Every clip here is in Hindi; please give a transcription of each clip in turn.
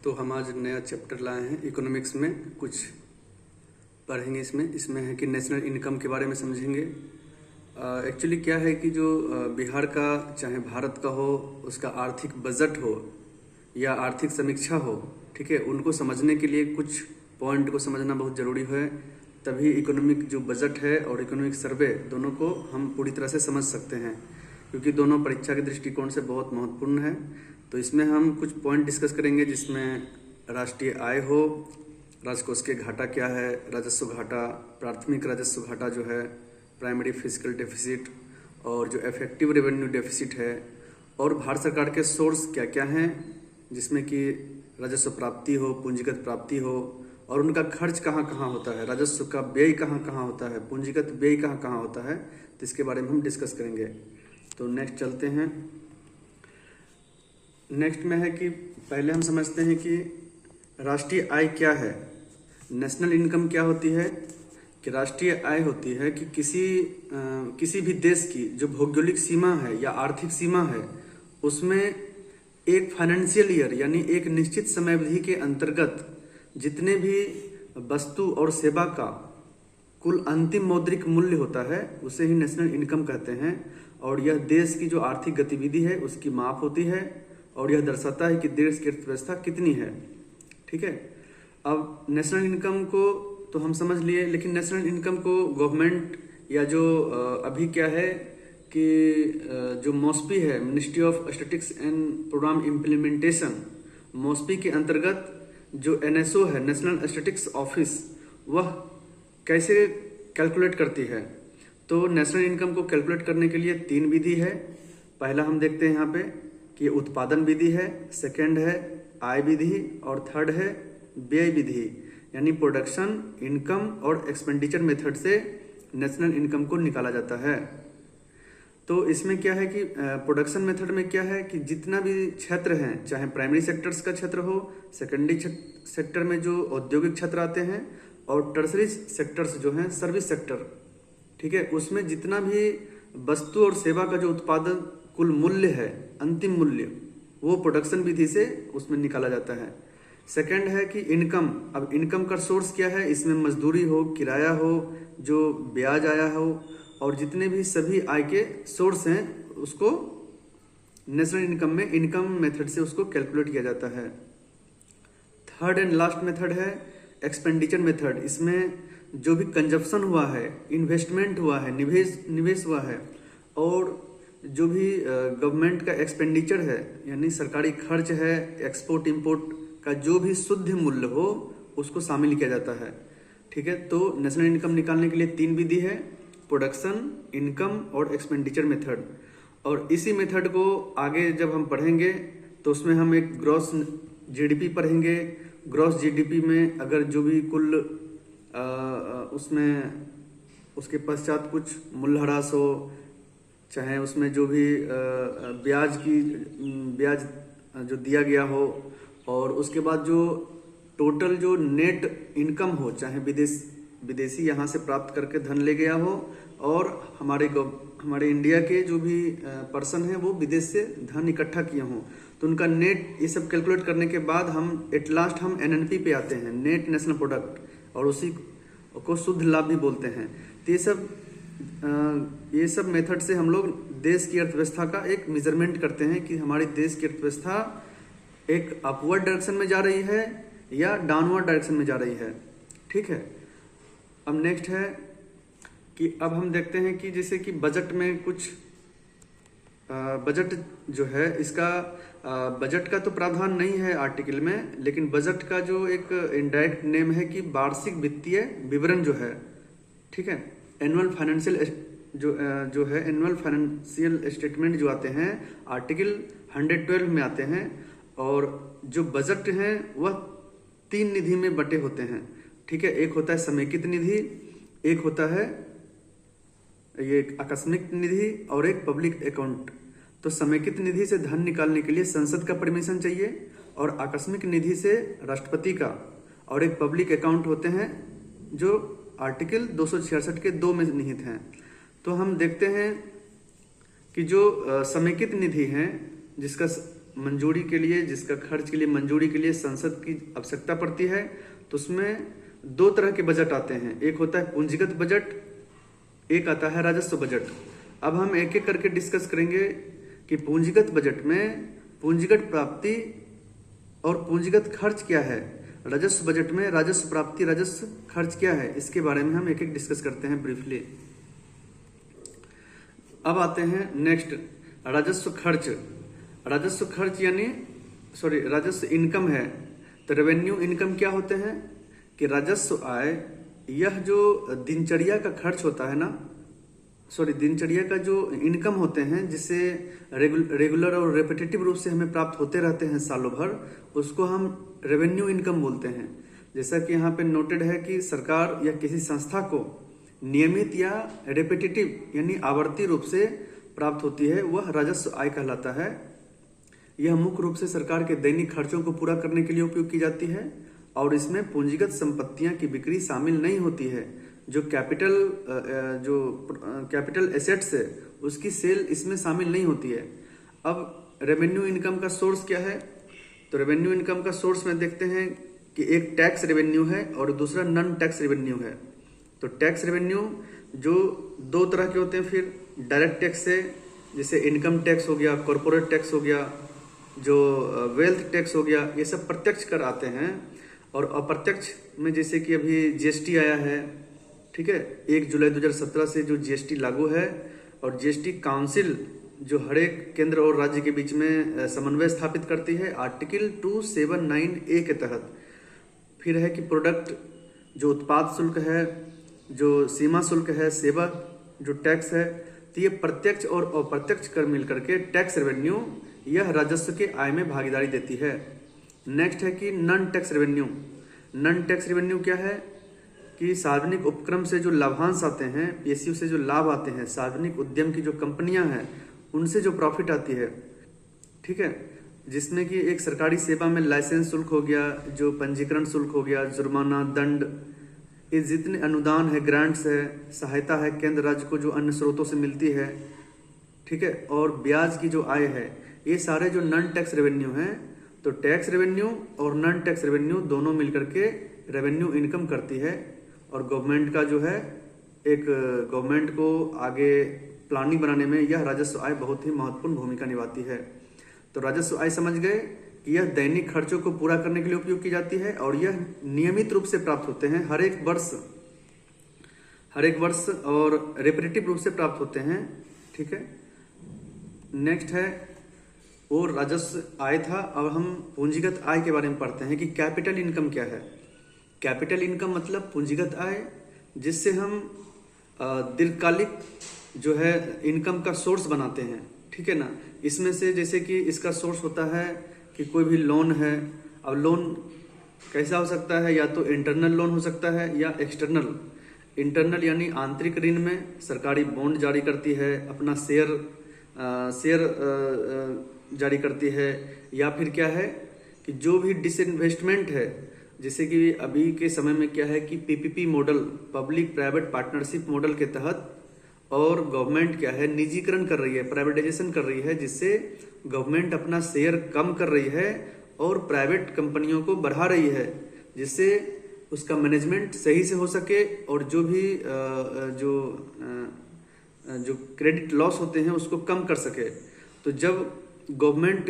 तो हम आज नया चैप्टर लाए हैं इकोनॉमिक्स में। कुछ पढ़ेंगे इसमें है कि नेशनल इनकम के बारे में समझेंगे। एक्चुअली क्या है कि जो बिहार का चाहे भारत का हो, उसका आर्थिक बजट हो या आर्थिक समीक्षा हो, ठीक है, उनको समझने के लिए कुछ पॉइंट को समझना बहुत ज़रूरी है। तभी इकोनॉमिक जो बजट है और इकोनॉमिक सर्वे दोनों को हम पूरी तरह से समझ सकते हैं, क्योंकि दोनों परीक्षा के दृष्टिकोण से बहुत महत्वपूर्ण है। तो इसमें हम कुछ पॉइंट डिस्कस करेंगे, जिसमें राष्ट्रीय आय हो, राजकोषीय घाटा क्या है, राजस्व घाटा, प्राथमिक राजस्व घाटा जो है, प्राइमरी फिजिकल डेफिसिट, और जो इफेक्टिव रेवेन्यू डेफिसिट है, और भारत सरकार के सोर्स क्या क्या हैं, जिसमें कि राजस्व प्राप्ति हो, पूंजीगत प्राप्ति हो, और उनका खर्च कहाँ कहाँ होता है, राजस्व का व्यय कहाँ कहाँ होता है, पूंजीगत व्यय कहाँ कहाँ होता है, तो इसके बारे में हम डिस्कस करेंगे। तो नेक्स्ट चलते हैं। नेक्स्ट में है कि पहले हम समझते हैं कि राष्ट्रीय आय क्या है। नेशनल इनकम क्या होती है कि राष्ट्रीय आय होती है कि किसी भी देश की जो भौगोलिक सीमा है या आर्थिक सीमा है, उसमें एक फाइनेंशियल ईयर यानी एक निश्चित समय अवधि के अंतर्गत जितने भी वस्तु और सेवा का कुल अंतिम मौद्रिक मूल्य होता है, उसे ही नेशनल इनकम कहते हैं। और यह देश की जो आर्थिक गतिविधि है उसकी माप होती है, और यह दर्शाता है कि देश की अर्थव्यवस्था कितनी है। ठीक है, अब नेशनल इनकम को तो हम समझ लिए, लेकिन नेशनल इनकम को गवर्नमेंट या जो अभी क्या है कि जो मॉस्पी है, ministry of statistics and programme implementation, MoSPI के अंतर्गत जो एनएसओ है, नेशनल स्टैटिस्टिक्स ऑफिस, वह कैसे कैलकुलेट करती है। तो नेशनल इनकम को कैलकुलेट करने के लिए 3 विधि है। पहला हम देखते हैं यहाँ पे कि उत्पादन विधि है, सेकंड है आय विधि, और थर्ड है व्यय विधि, यानी प्रोडक्शन, इनकम और एक्सपेंडिचर मेथड से नेशनल इनकम को निकाला जाता है। तो इसमें क्या है कि प्रोडक्शन मेथड में क्या है कि जितना भी क्षेत्र हैं, चाहे प्राइमरी सेक्टर्स का क्षेत्र हो, सेकेंडरी सेक्टर में जो औद्योगिक क्षेत्र आते हैं, और टर्सरी सेक्टर्स जो हैं सर्विस सेक्टर, ठीक है, उसमें जितना भी वस्तु और सेवा का जो उत्पादन कुल मूल्य है, अंतिम मूल्य, वो प्रोडक्शन विधि से उसमें निकाला जाता है। सेकंड है कि इनकम। अब इनकम का सोर्स क्या है, इसमें मजदूरी हो, किराया हो, जो ब्याज आया हो, और जितने भी सभी आय के सोर्स हैं, उसको नेशनल इनकम में इनकम मेथड से उसको कैलकुलेट किया जाता है। थर्ड एंड लास्ट मेथड है एक्सपेंडिचर मेथड। इसमें जो भी कंजप्शन हुआ है, इन्वेस्टमेंट हुआ है, निवेश हुआ है, और जो भी गवर्नमेंट का एक्सपेंडिचर है, यानी सरकारी खर्च है, एक्सपोर्ट इंपोर्ट का जो भी शुद्ध मूल्य हो, उसको शामिल किया जाता है। ठीक है, तो नेशनल इनकम निकालने के लिए 3 विधि है, प्रोडक्शन, इनकम और एक्सपेंडिचर मेथड। और इसी मेथड को आगे जब हम पढ़ेंगे तो उसमें हम एक ग्रॉस जीडीपी पढ़ेंगे। ग्रॉस जीडीपी में अगर जो भी कुल उसमें उसके पश्चात कुछ मूल्यह्रास हो, चाहे उसमें जो भी ब्याज जो दिया गया हो, और उसके बाद जो टोटल जो नेट इनकम हो, चाहे विदेशी यहाँ से प्राप्त करके धन ले गया हो, और हमारे इंडिया के जो भी पर्सन है वो विदेश से धन इकट्ठा किए हों, तो उनका नेट, ये सब कैलकुलेट करने के बाद हम एट लास्ट हम एनएनपी पे आते हैं, नेट नेशनल प्रोडक्ट, और उसी को शुद्ध लाभ भी बोलते हैं। तो ये सब मेथड से हम लोग देश की अर्थव्यवस्था का एक मेजरमेंट करते हैं कि हमारी देश की अर्थव्यवस्था एक अपवर्ड डायरेक्शन में जा रही है या डाउनवर्ड डायरेक्शन में जा रही है। ठीक है, अब नेक्स्ट है कि अब हम देखते हैं कि जैसे कि बजट में कुछ बजट जो है, इसका बजट का तो प्रावधान नहीं है आर्टिकल में, लेकिन बजट का जो एक इनडायरेक्ट नेम है कि वार्षिक वित्तीय विवरण जो है, ठीक है, एनुअल फाइनेंशियल जो है एनुअल फाइनेंशियल स्टेटमेंट जो आते हैं, आर्टिकल 112 में आते हैं। और जो बजट हैं वह 3 निधि में बटे होते हैं। ठीक है, एक होता है समेकित निधि, एक होता है ये आकस्मिक निधि, और एक पब्लिक अकाउंट। तो समेकित निधि से धन निकालने के लिए संसद का परमिशन चाहिए, और आकस्मिक निधि से राष्ट्रपति का, और एक पब्लिक अकाउंट होते हैं जो आर्टिकल 266 के 2 में निहित हैं। तो हम देखते हैं कि जो समेकित निधि है, जिसका मंजूरी के लिए, जिसका खर्च के लिए मंजूरी के लिए संसद की आवश्यकता पड़ती है, तो उसमें दो तरह के बजट आते हैं। एक होता है पूंजीगत बजट, एक आता है राजस्व बजट। अब हम एक एक करके डिस्कस करेंगे कि पूंजीगत बजट में पूंजीगत प्राप्ति और पूंजीगत खर्च क्या है, राजस्व बजट में राजस्व प्राप्ति राजस्व खर्च क्या है, इसके बारे में हम एक एक डिस्कस करते हैं ब्रीफली। अब आते हैं नेक्स्ट, राजस्व खर्च। राजस्व खर्च यानी राजस्व इनकम है। तो रेवेन्यू इनकम क्या होते हैं कि राजस्व आय, यह जो दिनचर्या का खर्च होता है ना, दिनचर्या का जो इनकम होते हैं, जिससे रेगुलर और रेपिटेटिव रूप से हमें प्राप्त होते रहते हैं सालों भर, उसको हम रेवेन्यू इनकम बोलते हैं। जैसा कि यहाँ पे नोटेड है कि सरकार या किसी संस्था को नियमित या रेपिटेटिव यानी आवर्ती रूप से प्राप्त होती है, वह राजस्व आय कहलाता है। यह मुख्य रूप से सरकार के दैनिक खर्चों को पूरा करने के लिए उपयोग की जाती है और इसमें पूंजीगत संपत्तियां की बिक्री शामिल नहीं होती है। जो कैपिटल एसेट्स है उसकी सेल इसमें शामिल नहीं होती है। अब रेवेन्यू इनकम का सोर्स क्या है, तो रेवेन्यू इनकम का सोर्स में देखते हैं कि एक टैक्स रेवेन्यू है और दूसरा नॉन टैक्स रेवेन्यू है। तो टैक्स रेवेन्यू जो दो तरह के होते हैं, फिर डायरेक्ट टैक्स है, जैसे इनकम टैक्स हो गया, कॉर्पोरेट टैक्स हो गया, जो वेल्थ टैक्स हो गया, ये सब प्रत्यक्ष कर आते हैं। और अप्रत्यक्ष में जैसे कि अभी जीएसटी आया है, ठीक है, 1 जुलाई 2017 से जो जीएसटी लागू है, और जीएसटी काउंसिल जो हर एक केंद्र और राज्य के बीच में समन्वय स्थापित करती है आर्टिकल 279A के तहत। फिर है कि प्रोडक्ट जो उत्पाद शुल्क है, जो सीमा शुल्क है, सेवा जो टैक्स है, तो ये प्रत्यक्ष और अप्रत्यक्ष कर मिलकर के टैक्स रेवेन्यू यह राजस्व के आय में भागीदारी देती है। नेक्स्ट है कि non tax revenue. Non tax revenue क्या है कि सार्वजनिक उपक्रम से जो लाभांश आते हैं, पीएसयू से जो लाभ आते हैं, सार्वजनिक उद्यम की जो कंपनियां हैं उनसे जो प्रॉफिट आती है, ठीक है, जिसमें कि एक सरकारी सेवा में लाइसेंस शुल्क हो गया, जो पंजीकरण शुल्क हो गया, जुर्माना, दंड, ये जितने अनुदान है, ग्रांट्स है, सहायता है केंद्र राज्य को जो अन्य स्रोतों से मिलती है, ठीक है, और ब्याज की जो आय है, ये सारे जो नॉन टैक्स रेवेन्यू हैं। तो टैक्स रेवेन्यू और नॉन टैक्स रेवेन्यू दोनों मिलकर के रेवेन्यू इनकम करती है। और गवर्नमेंट का जो है, एक गवर्नमेंट को आगे प्लानिंग बनाने में यह राजस्व आय बहुत ही महत्वपूर्ण भूमिका निभाती है। तो राजस्व आय समझ गए कि यह दैनिक खर्चों को पूरा करने के लिए उपयोग की जाती है और यह नियमित रूप से प्राप्त होते हैं हर एक वर्ष और रेपिटेटिव रूप से प्राप्त होते हैं, ठीक है। नेक्स्ट है वो राजस्व आय था। अब हम पूंजीगत आय के बारे में पढ़ते हैं कि कैपिटल इनकम क्या है। कैपिटल इनकम मतलब पूंजीगत आय, जिससे हम दीर्घकालिक जो है इनकम का सोर्स बनाते हैं, ठीक है ना। इसमें से जैसे कि इसका सोर्स होता है कि कोई भी लोन है। अब लोन कैसा हो सकता है, या तो इंटरनल लोन हो सकता है या एक्सटर्नल। इंटरनल यानी आंतरिक ऋण में सरकारी बॉन्ड जारी करती है, अपना शेयर जारी करती है, या फिर क्या है कि जो भी डिसइन्वेस्टमेंट है, जैसे कि अभी के समय में क्या है कि PPP model, public private partnership model के तहत, और गवर्नमेंट क्या है निजीकरण कर रही है, प्राइवेटाइजेशन कर रही है, जिससे गवर्नमेंट अपना शेयर कम कर रही है और प्राइवेट कंपनियों को बढ़ा रही है, जिससे उसका मैनेजमेंट सही से हो सके और जो भी जो क्रेडिट लॉस होते हैं उसको कम कर सके। तो जब गवर्नमेंट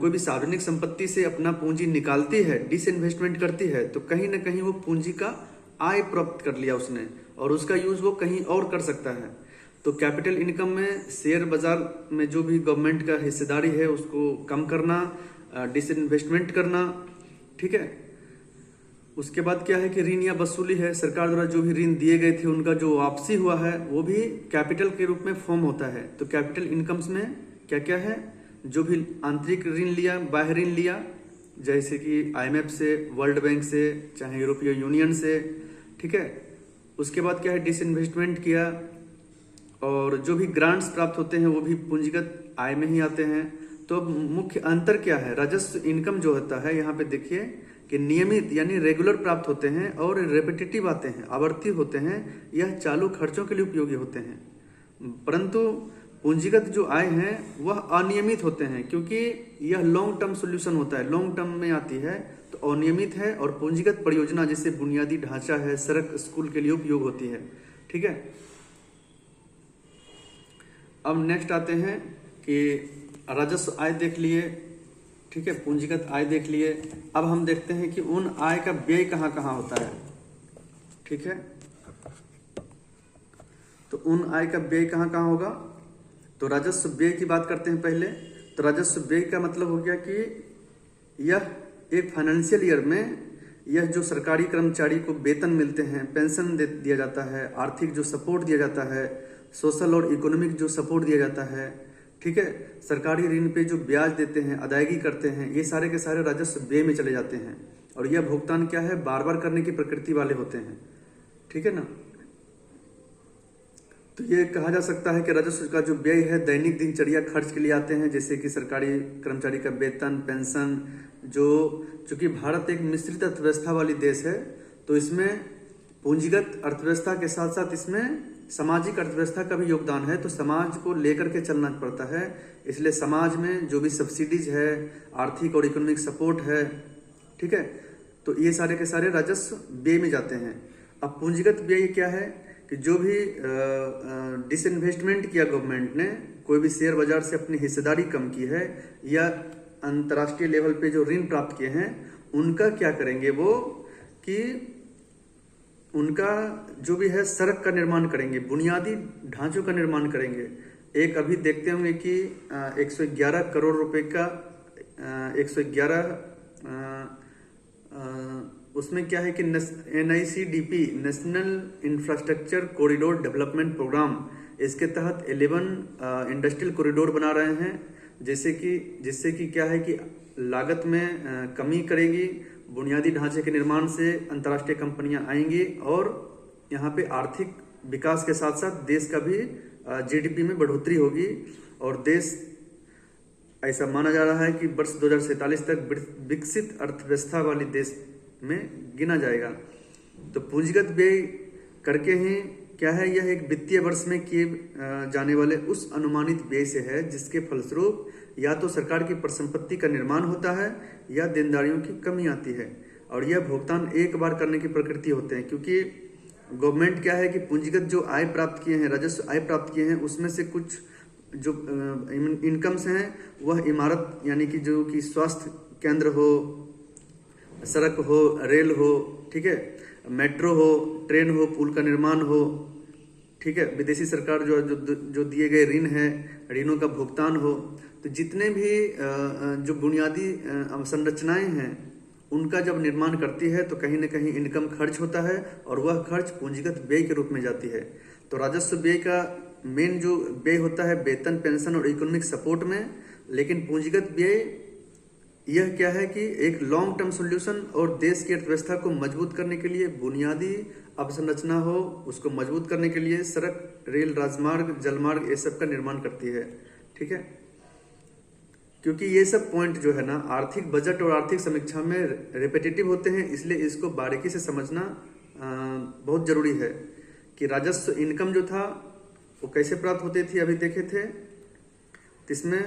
कोई भी सार्वजनिक संपत्ति से अपना पूंजी निकालती है, डिसइन्वेस्टमेंट करती है, तो कहीं ना कहीं वो पूंजी का आय प्राप्त कर लिया उसने और उसका यूज वो कहीं और कर सकता है। तो कैपिटल इनकम में शेयर बाजार में जो भी गवर्नमेंट का हिस्सेदारी है उसको कम करना, डिसइन्वेस्टमेंट करना, ठीक है। उसके बाद क्या है कि ऋण या वसूली है, सरकार द्वारा जो भी ऋण दिए गए थे उनका जो वापसी हुआ है वो भी कैपिटल के रूप में फॉर्म होता है। तो कैपिटल इनकम्स में क्या क्या है, जो भी आंतरिक ऋण लिया, बाह्य ऋण लिया, जैसे कि IMF से, वर्ल्ड बैंक से, चाहे यूरोपीय यूनियन से, ठीक है। उसके बाद क्या है डिसइन्वेस्टमेंट किया, और जो भी ग्रांट्स प्राप्त होते हैं वो भी पूंजीगत आय में ही आते हैं। तो मुख्य अंतर क्या है, राजस्व इनकम जो होता है यहाँ पे देखिए कि नियमित यानी रेगुलर प्राप्त होते हैं और रेपिटेटिव आते हैं, आवर्ती होते हैं, यह चालू खर्चों के लिए उपयोगी होते हैं। परंतु पूंजीगत जो आय हैं वह अनियमित होते हैं, क्योंकि यह लॉन्ग टर्म सॉल्यूशन होता है, लॉन्ग टर्म में आती है तो अनियमित है। और पूंजीगत परियोजना जैसे बुनियादी ढांचा है, सड़क, स्कूल के लिए उपयोग होती है। ठीक है, अब नेक्स्ट आते हैं कि राजस्व आय देख लिए, ठीक है, पूंजीगत आय देख लिए। अब हम देखते हैं कि उन आय का व्यय कहाँ कहाँ होता है। ठीक है, तो उन आय का व्यय कहाँ कहाँ होगा, तो राजस्व व्यय की बात करते हैं पहले। तो राजस्व व्यय का मतलब हो गया कि यह एक फाइनेंशियल ईयर में यह जो सरकारी कर्मचारी को वेतन मिलते हैं, पेंशन दिया जाता है, आर्थिक जो सपोर्ट दिया जाता है, सोशल और इकोनॉमिक जो सपोर्ट दिया जाता है, ठीक है, सरकारी ऋण पे जो ब्याज देते हैं, अदायगी करते हैं, ये सारे के सारे राजस्व व्यय में चले जाते हैं। और यह भुगतान क्या है, बार बार करने की प्रकृति वाले होते हैं। ठीक है ना, तो ये कहा जा सकता है कि राजस्व का जो व्यय है दैनिक दिनचर्या खर्च के लिए आते हैं, जैसे कि सरकारी कर्मचारी का वेतन, पेंशन। जो चूंकि भारत एक मिश्रित अर्थव्यवस्था वाली देश है, तो इसमें पूंजीगत अर्थव्यवस्था के साथ साथ इसमें सामाजिक अर्थव्यवस्था का भी योगदान है। तो समाज को लेकर के चलना पड़ता है, इसलिए समाज में जो भी सब्सिडीज है, आर्थिक और इकोनॉमिक सपोर्ट है, ठीक है, तो ये सारे के सारे राजस्व व्यय में जाते हैं। अब पूंजीगत व्यय क्या है कि जो भी डिसइन्वेस्टमेंट किया गवर्नमेंट ने, कोई भी शेयर बाजार से अपनी हिस्सेदारी कम की है, या अंतर्राष्ट्रीय लेवल पे जो ऋण प्राप्त किए हैं, उनका क्या करेंगे वो कि उनका जो भी है सड़क का निर्माण करेंगे, बुनियादी ढांचों का निर्माण करेंगे। एक अभी देखते होंगे कि 111 करोड़ रुपए का 111 उसमें क्या है कि NICDP national infrastructure corridor development programme, इसके तहत 11 इंडस्ट्रियल कॉरिडोर बना रहे हैं, जिससे कि क्या है कि लागत में कमी करेगी, बुनियादी ढांचे के निर्माण से अंतर्राष्ट्रीय कंपनियां आएंगी और यहाँ पे आर्थिक विकास के साथ साथ देश का भी GDP में बढ़ोतरी होगी। और देश ऐसा माना जा रहा है कि वर्ष 2047 तक विकसित अर्थव्यवस्था वाली देश में गिना जाएगा। तो पूंजीगत व्यय करके ही क्या है, यह एक वित्तीय वर्ष में किए जाने वाले उस अनुमानित व्यय से है जिसके फलस्वरूप या तो सरकार की परिसंपत्ति का निर्माण होता है या देनदारियों की कमी आती है। और यह भुगतान एक बार करने की प्रकृति होते हैं, क्योंकि गवर्नमेंट क्या है कि पूंजीगत जो आय प्राप्त किए हैं, राजस्व आय प्राप्त किए हैं, उसमें से कुछ जो इनकम्स हैं वह इमारत यानी कि जो कि स्वास्थ्य केंद्र हो, सड़क हो, रेल हो, ठीक है, मेट्रो हो, ट्रेन हो, पुल का निर्माण हो, ठीक है, विदेशी सरकार जो दिए गए ऋण है, ऋणों का भुगतान हो। तो जितने भी जो बुनियादी संरचनाएं हैं उनका जब निर्माण करती है तो कहीं ना कहीं इनकम खर्च होता है और वह खर्च पूंजीगत व्यय के रूप में जाती है। तो राजस्व व्यय का मेन जो व्यय होता है वेतन, पेंशन और इकोनॉमिक सपोर्ट में, लेकिन पूंजीगत व्यय यह क्या है कि एक लॉन्ग टर्म सॉल्यूशन और देश की अर्थव्यवस्था को मजबूत करने के लिए बुनियादी अवसंरचना हो, उसको मजबूत करने के लिए सड़क, रेल, राजमार्ग, जलमार्ग, ये सब का निर्माण करती है। ठीक है, क्योंकि ये सब पॉइंट जो है ना आर्थिक बजट और आर्थिक समीक्षा में रिपीटेटिव होते हैं, इसलिए इसको बारीकी से समझना बहुत जरूरी है कि राजस्व इनकम जो था वो कैसे प्राप्त होती थी, अभी देखे थे। इसमें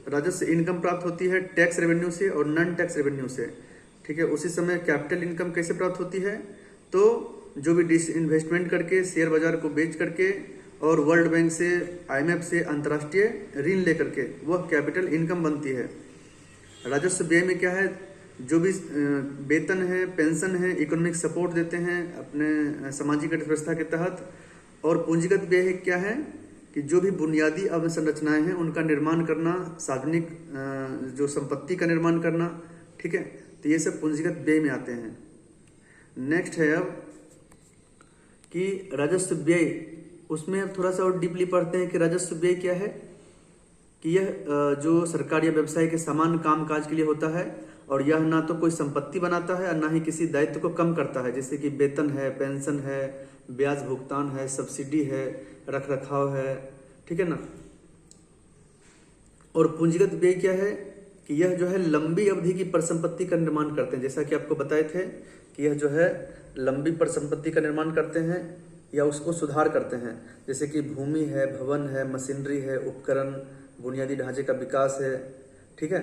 राजस्व इनकम प्राप्त होती है टैक्स रेवेन्यू से और नॉन टैक्स रेवेन्यू से। ठीक है, उसी समय कैपिटल इनकम कैसे प्राप्त होती है, तो जो भी डिसइन्वेस्टमेंट करके, शेयर बाजार को बेच करके और वर्ल्ड बैंक से, IMF से अंतर्राष्ट्रीय ऋण लेकर के वह कैपिटल इनकम बनती है। राजस्व व्यय में क्या है, जो भी वेतन है, पेंशन है, इकोनॉमिक सपोर्ट देते हैं अपने सामाजिक अर्थव्यवस्था के तहत। और पूंजीगत व्यय क्या है कि जो भी बुनियादी अवसंरचनाएं हैं उनका निर्माण करना, सार्वजनिक जो संपत्ति का निर्माण करना। ठीक है, तो ये सब पूंजीगत व्यय में आते हैं। नेक्स्ट है अब कि राजस्व व्यय, उसमें अब थोड़ा सा और डीपली पढ़ते हैं कि राजस्व व्यय क्या है कि यह जो सरकार या व्यवसाय के समान काम काज के लिए होता है और यह ना तो कोई संपत्ति बनाता है और ना ही किसी दायित्व को कम करता है, जैसे कि वेतन है, पेंशन है, ब्याज भुगतान है, सब्सिडी है, रख रखाव है। ठीक है ना। और पूंजीगत व्यय क्या है कि यह जो है लंबी अवधि की परिसंपत्ति का निर्माण करते हैं, जैसा कि आपको बताए थे कि यह जो है लंबी परिसंपत्ति का निर्माण करते हैं। या उसको सुधार करते हैं, जैसे कि भूमि है, भवन है, मशीनरी है, उपकरण, बुनियादी ढांचे का विकास है। ठीक है,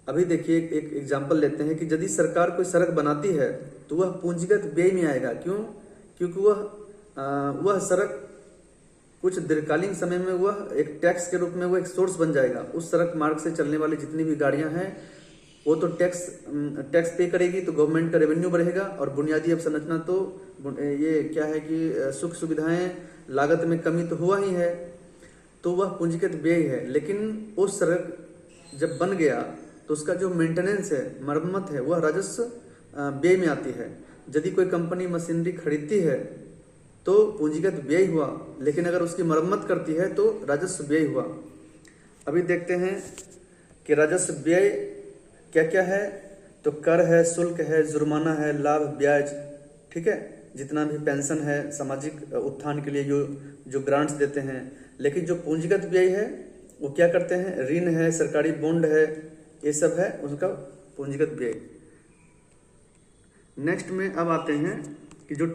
अभी देखिए एक एग्जाम्पल लेते हैं कि यदि सरकार कोई सड़क बनाती है तो वह पूंजीगत व्यय में आएगा। क्यों? क्योंकि वह सड़क कुछ दीर्घकालीन समय में वह एक टैक्स के रूप में वो एक सोर्स बन जाएगा। उस सड़क मार्ग से चलने वाली जितनी भी गाड़ियां हैं वो तो टैक्स पे करेगी, तो गवर्नमेंट का रेवेन्यू बढ़ेगा। और बुनियादी अवसंरचना तो ये क्या है कि सुख सुविधाएं, लागत में कमी तो हुआ ही है, तो वह पूंजीगत व्यय है। लेकिन उस सड़क जब बन गया तो उसका जो मेंटेनेंस है, मरम्मत है, वह राजस्व व्यय में आती है। यदि कोई कंपनी मशीनरी खरीदती है तो पूंजीगत व्यय हुआ, लेकिन अगर उसकी मरम्मत करती है तो राजस्व व्यय हुआ। अभी देखते हैं कि राजस्व व्यय क्या क्या है। तो कर है, शुल्क है, जुर्माना है, लाभ, ब्याज। ठीक है, जितना भी पेंशन है, सामाजिक उत्थान के लिए जो ग्रांट्स देते हैं। लेकिन जो पूंजीगत व्यय है वो क्या करते हैं, ऋण है, सरकारी बॉन्ड है, ये सब है उनका पूंजीगत व्यय। नेक्स्ट में अब आते हैं कि जो